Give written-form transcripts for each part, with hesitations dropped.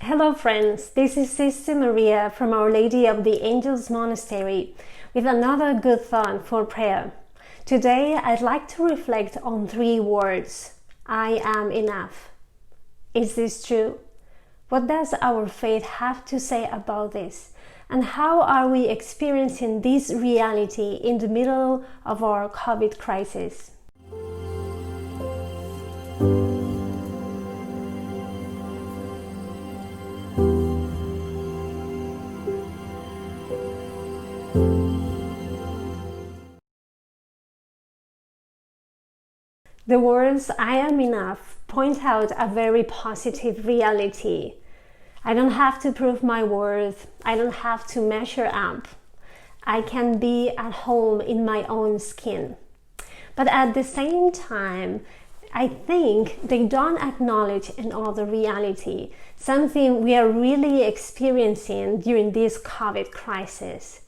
Hello friends, this is Sister Maria from Our Lady of the Angels Monastery with another good thought for prayer. Today I'd like to reflect on 3 words. I am enough. Is this true? What does our faith have to say about this? And how are we experiencing this reality in the middle of our COVID crisis? The words I am enough point out a very positive reality. I don't have to prove my worth. I don't have to measure up. I can be at home in my own skin. But at the same time, I think they don't acknowledge another reality, something we are really experiencing during this COVID crisis.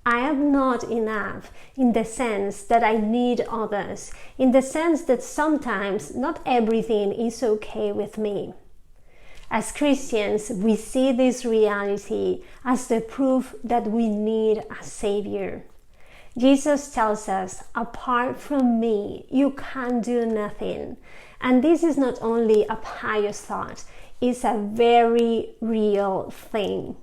I am not enough in the sense that I need others, in the sense that sometimes not everything is okay with me. As Christians, we see this reality as the proof that we need a Savior. Jesus tells us, apart from me, you can do nothing. And this is not only a pious thought, it's a very real thing.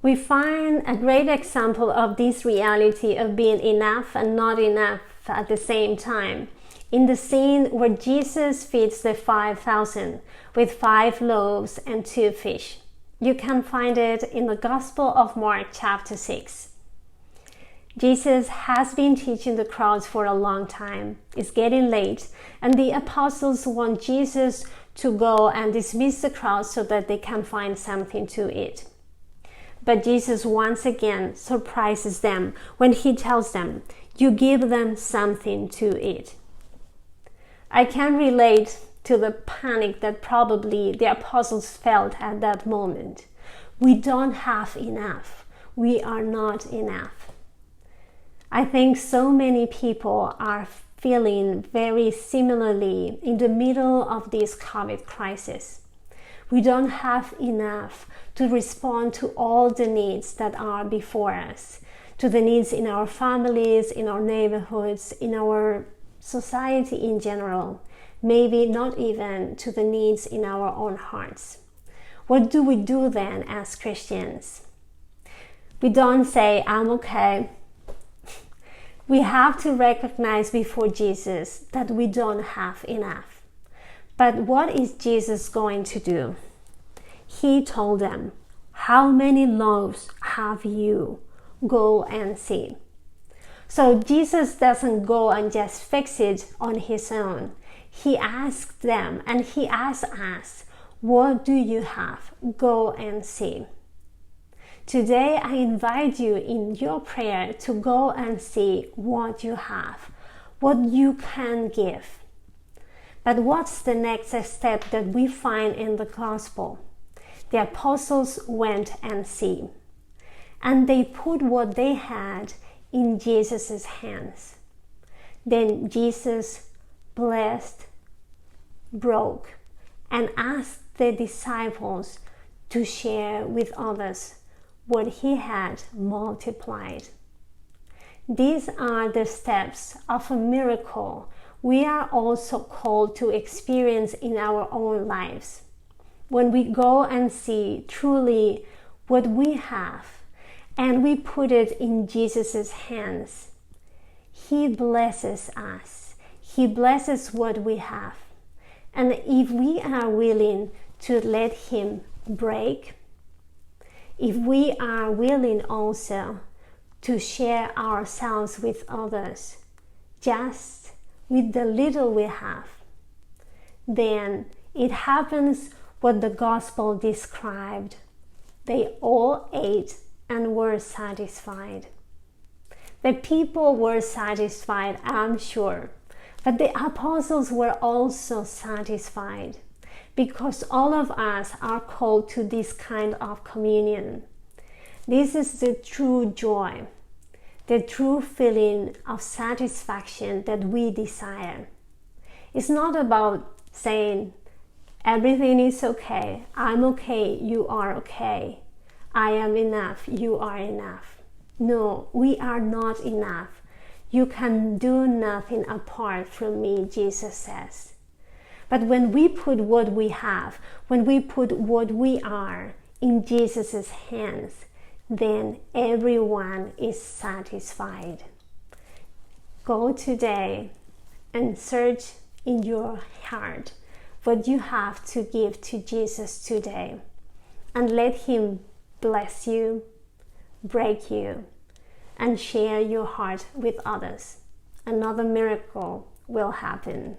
We find a great example of this reality of being enough and not enough at the same time in the scene where Jesus feeds the 5,000 with 5 loaves and 2 fish. You can find it in the Gospel of Mark chapter 6. Jesus has been teaching the crowds for a long time. It's getting late, and the apostles want Jesus to go and dismiss the crowd so that they can find something to eat. But Jesus once again surprises them when he tells them, you give them something to eat. I can relate to the panic that probably the apostles felt at that moment. We don't have enough. We are not enough. I think so many people are feeling very similarly in the middle of this COVID crisis. We don't have enough to respond to all the needs that are before us, to the needs in our families, in our neighborhoods, in our society in general, maybe not even to the needs in our own hearts. What do we do then as Christians? We don't say, I'm okay. We have to recognize before Jesus that we don't have enough. But what is Jesus going to do? He told them, how many loaves have you? Go and see. So Jesus doesn't go and just fix it on his own. He asked them and he asks us, what do you have? Go and see. Today I invite you in your prayer to go and see what you have, what you can give. But what's the next step that we find in the gospel? The apostles went and see, and they put what they had in Jesus' hands. Then Jesus blessed, broke, and asked the disciples to share with others what he had multiplied. These are the steps of a miracle we are also called to experience in our own lives. When we go and see truly what we have and we put it in Jesus' hands, he blesses us. He blesses what we have. And if we are willing to let him break, if we are willing also to share ourselves with others, just with the little we have, then it happens what the gospel described. They all ate and were satisfied. The people were satisfied, I'm sure, but the apostles were also satisfied, because all of us are called to this kind of communion. This is the true joy, the true feeling of satisfaction that we desire. It's not about saying, Everything is okay. I'm okay. You are okay. I am enough. You are enough. No, we are not enough. You can do nothing apart from me, Jesus says. But when we put what we have, when we put what we are in Jesus' hands, then everyone is satisfied. Go today and search in your heart what you have to give to Jesus today, and let him bless you, break you, and share your heart with others. Another miracle will happen.